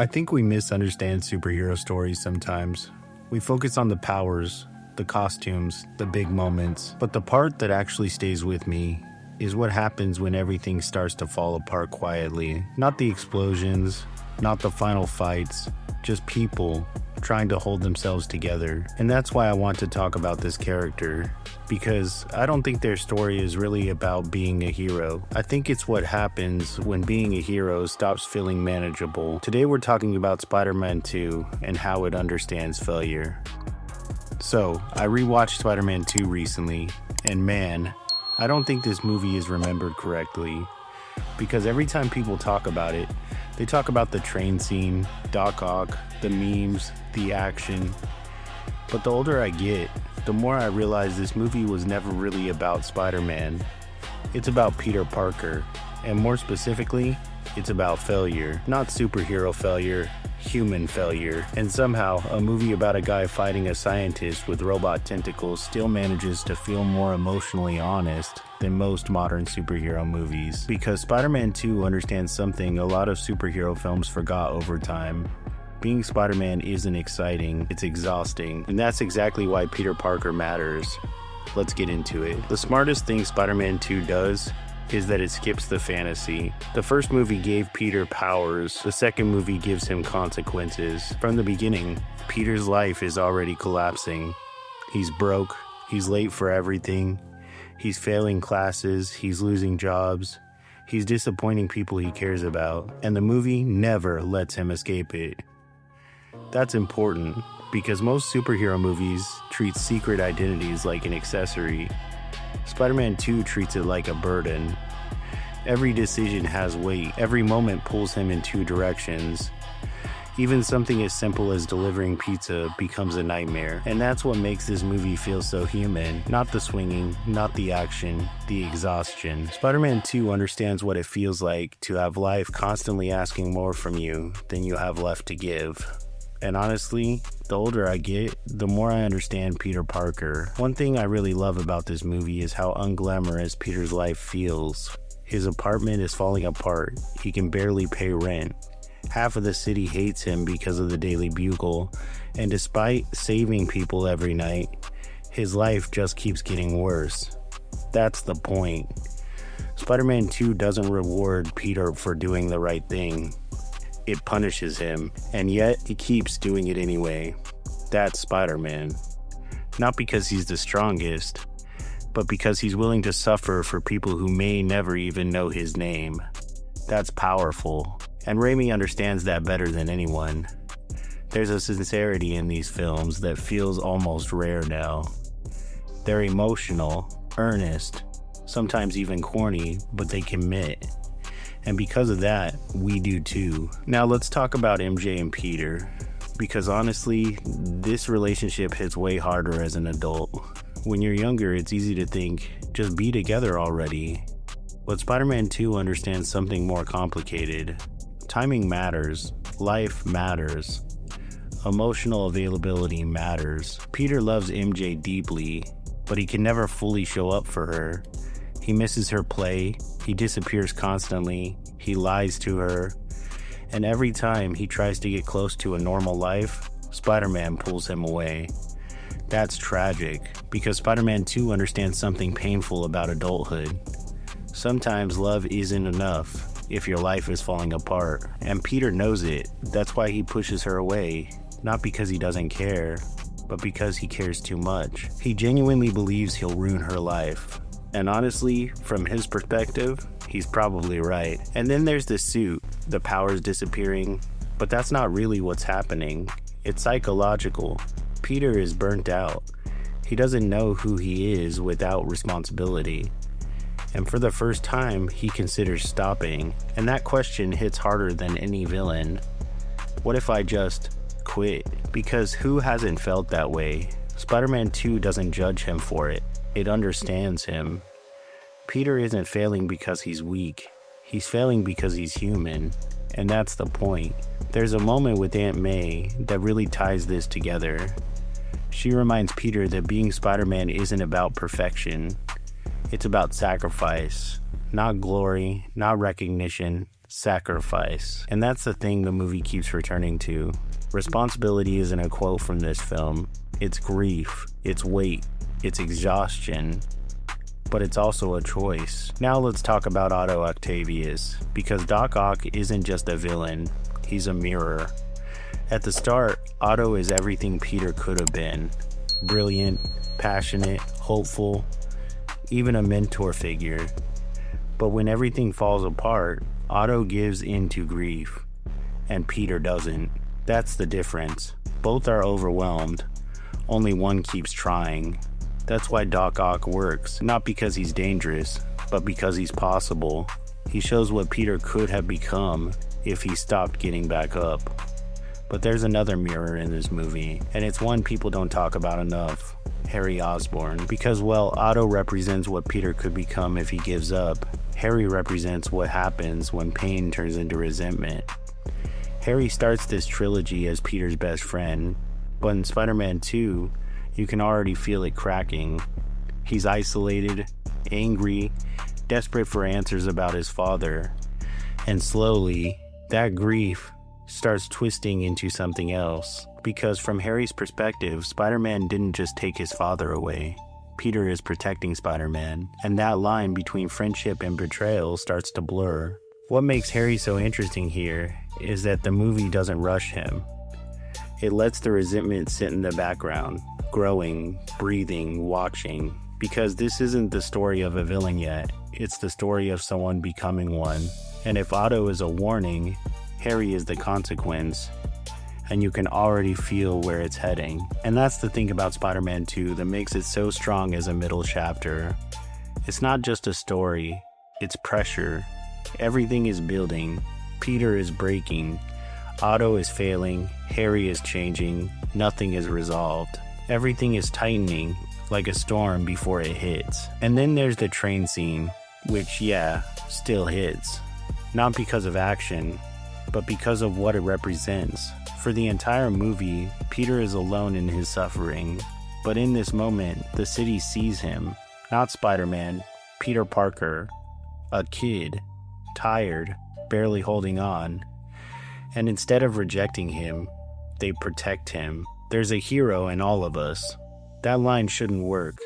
I think we misunderstand superhero stories sometimes. We focus on the powers, the costumes, the big moments, but the part that actually stays with me is what happens when everything starts to fall apart quietly. Not the explosions, not the final fights, just people trying to hold themselves together. And that's why I want to talk about this character, because I don't think their story is really about being a hero. I think it's what happens when being a hero stops feeling manageable. Today we're talking about Spider-Man 2 and how it understands failure. So, I rewatched Spider-Man 2 recently, and man, I don't think this movie is remembered correctly. Because every time people talk about it, they talk about the train scene, Doc Ock, the memes, the action. But the older I get, the more I realize this movie was never really about Spider-Man. It's about Peter Parker, and more specifically, it's about failure. Not superhero failure, human failure. And somehow, a movie about a guy fighting a scientist with robot tentacles still manages to feel more emotionally honest than most modern superhero movies. Because Spider-Man 2 understands something a lot of superhero films forgot over time. Being Spider-Man isn't exciting, it's exhausting. And that's exactly why Peter Parker matters. Let's get into it. The smartest thing Spider-Man 2 does is that it skips the fantasy. The first movie gave Peter powers, the second movie gives him consequences. From the beginning, Peter's life is already collapsing. He's broke, he's late for everything, he's failing classes, he's losing jobs, he's disappointing people he cares about, and the movie never lets him escape it. That's important, because most superhero movies treat secret identities like an accessory. Spider-Man 2 treats it like a burden. Every decision has weight. Every moment pulls him in two directions. Even something as simple as delivering pizza becomes a nightmare. And that's what makes this movie feel so human. Not the swinging, not the action, the exhaustion. Spider-Man 2 understands what it feels like to have life constantly asking more from you than you have left to give. And honestly, the older I get, the more I understand Peter Parker. One thing I really love about this movie is how unglamorous Peter's life feels. His apartment is falling apart. He can barely pay rent. Half of the city hates him because of the Daily Bugle. And despite saving people every night, his life just keeps getting worse. That's the point. Spider-Man 2 doesn't reward Peter for doing the right thing. It punishes him, and yet he keeps doing it anyway. That's Spider-Man. Not because he's the strongest, but because he's willing to suffer for people who may never even know his name. That's powerful, and Raimi understands that better than anyone. There's a sincerity in these films that feels almost rare now. They're emotional, earnest, sometimes even corny, but they commit. And because of that, we do too. Now let's talk about MJ and Peter, because honestly, this relationship hits way harder as an adult. When you're younger, it's easy to think, just be together already. But Spider-Man 2 understands something more complicated. Timing matters. Life matters. Emotional availability matters. Peter loves MJ deeply, but he can never fully show up for her. He misses her play, he disappears constantly, he lies to her, and every time he tries to get close to a normal life, Spider-Man pulls him away. That's tragic, because Spider-Man 2 understands something painful about adulthood. Sometimes love isn't enough if your life is falling apart, and Peter knows it. That's why he pushes her away, not because he doesn't care, but because he cares too much. He genuinely believes he'll ruin her life. And honestly, from his perspective, he's probably right. And then there's the suit, the powers disappearing, but that's not really what's happening. It's psychological. Peter is burnt out. He doesn't know who he is without responsibility. And for the first time, he considers stopping. And that question hits harder than any villain. What if I just quit? Because who hasn't felt that way? Spider-Man 2 doesn't judge him for it. It understands him. Peter isn't failing because he's weak. He's failing because he's human. And that's the point. There's a moment with Aunt May that really ties this together. She reminds Peter that being Spider-Man isn't about perfection. It's about sacrifice. Not glory, not recognition, sacrifice. And that's the thing the movie keeps returning to. Responsibility isn't a quote from this film. It's grief, it's weight, it's exhaustion, but it's also a choice. Now let's talk about Otto Octavius, because Doc Ock isn't just a villain, he's a mirror. At the start, Otto is everything Peter could have been. Brilliant, passionate, hopeful, even a mentor figure. But when everything falls apart, Otto gives in to grief, and Peter doesn't. That's the difference. Both are overwhelmed. Only one keeps trying. That's why Doc Ock works, not because he's dangerous, but because he's possible. He shows what Peter could have become if he stopped getting back up. But there's another mirror in this movie, and it's one people don't talk about enough. Harry Osborn. Because, well, Otto represents what Peter could become if he gives up. Harry represents what happens when pain turns into resentment. Harry starts this trilogy as Peter's best friend, but in Spider-Man 2, you can already feel it cracking. He's isolated, angry, desperate for answers about his father, and slowly, that grief starts twisting into something else. Because from Harry's perspective, Spider-Man didn't just take his father away. Peter is protecting Spider-Man, and that line between friendship and betrayal starts to blur. What makes Harry so interesting here is that the movie doesn't rush him. It lets the resentment sit in the background, growing, breathing, watching, because this isn't the story of a villain yet, it's the story of someone becoming one. And if Otto is a warning, Harry is the consequence, and you can already feel where it's heading. And that's the thing about Spider-Man 2 that makes it so strong as a middle chapter. It's not just a story, it's pressure. Everything is building, Peter is breaking, Otto is failing, Harry is changing, nothing is resolved. Everything is tightening, like a storm before it hits. And then there's the train scene, which, yeah, still hits. Not because of action, but because of what it represents. For the entire movie, Peter is alone in his suffering. But in this moment, the city sees him. Not Spider-Man, Peter Parker. A kid, tired, barely holding on. And instead of rejecting him, they protect him. There's a hero in all of us. That line shouldn't work,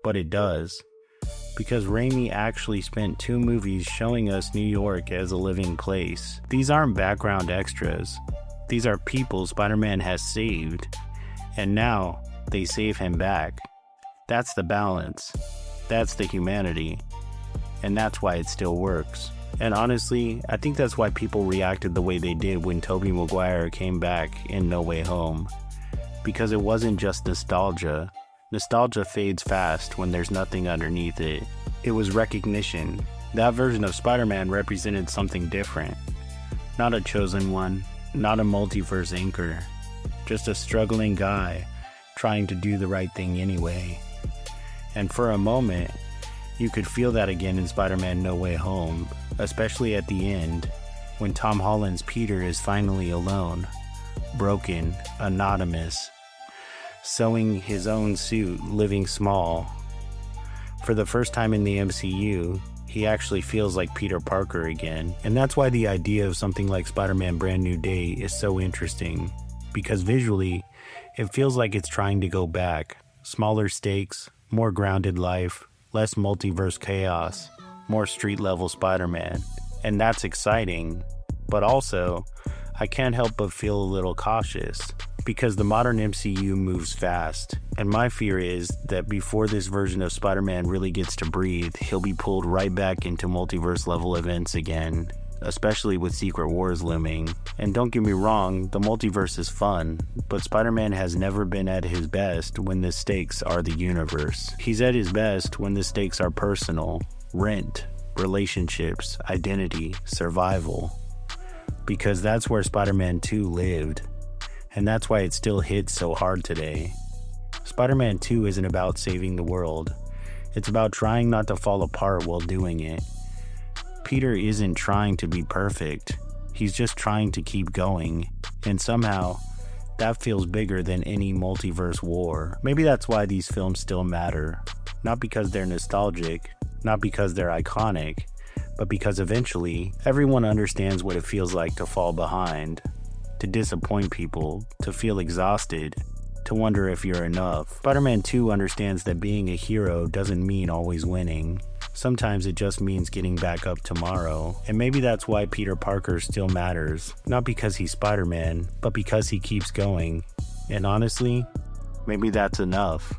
but it does. Because Raimi actually spent 2 movies showing us New York as a living place. These aren't background extras. These are people Spider-Man has saved. And now, they save him back. That's the balance. That's the humanity. And that's why it still works. And honestly, I think that's why people reacted the way they did when Tobey Maguire came back in No Way Home. Because it wasn't just nostalgia. Nostalgia fades fast when there's nothing underneath it. It was recognition. That version of Spider-Man represented something different. Not a chosen one, not a multiverse anchor. Just a struggling guy trying to do the right thing anyway. And for a moment, you could feel that again in Spider-Man No Way Home, especially at the end, when Tom Holland's Peter is finally alone, broken, anonymous, sewing his own suit, living small. For the first time in the MCU, he actually feels like Peter Parker again. And that's why the idea of something like Spider-Man Brand New Day is so interesting, because visually, it feels like it's trying to go back. Smaller stakes, more grounded life, less multiverse chaos, more street-level Spider-Man. And that's exciting, but also, I can't help but feel a little cautious, because the modern MCU moves fast, and my fear is that before this version of Spider-Man really gets to breathe, he'll be pulled right back into multiverse-level events again, especially with Secret Wars looming. And don't get me wrong, the multiverse is fun, but Spider-Man has never been at his best when the stakes are the universe. He's at his best when the stakes are personal, rent, relationships, identity, survival. Because that's where Spider-Man 2 lived, and that's why it still hits so hard today. Spider-Man 2 isn't about saving the world, it's about trying not to fall apart while doing it. Peter isn't trying to be perfect, he's just trying to keep going, and somehow, that feels bigger than any multiverse war. Maybe that's why these films still matter, not because they're nostalgic, not because they're iconic, but because eventually, everyone understands what it feels like to fall behind, to disappoint people, to feel exhausted, to wonder if you're enough. Spider-Man 2 understands that being a hero doesn't mean always winning. Sometimes it just means getting back up tomorrow. And maybe that's why Peter Parker still matters. Not because he's Spider-Man, but because he keeps going. And honestly, maybe that's enough.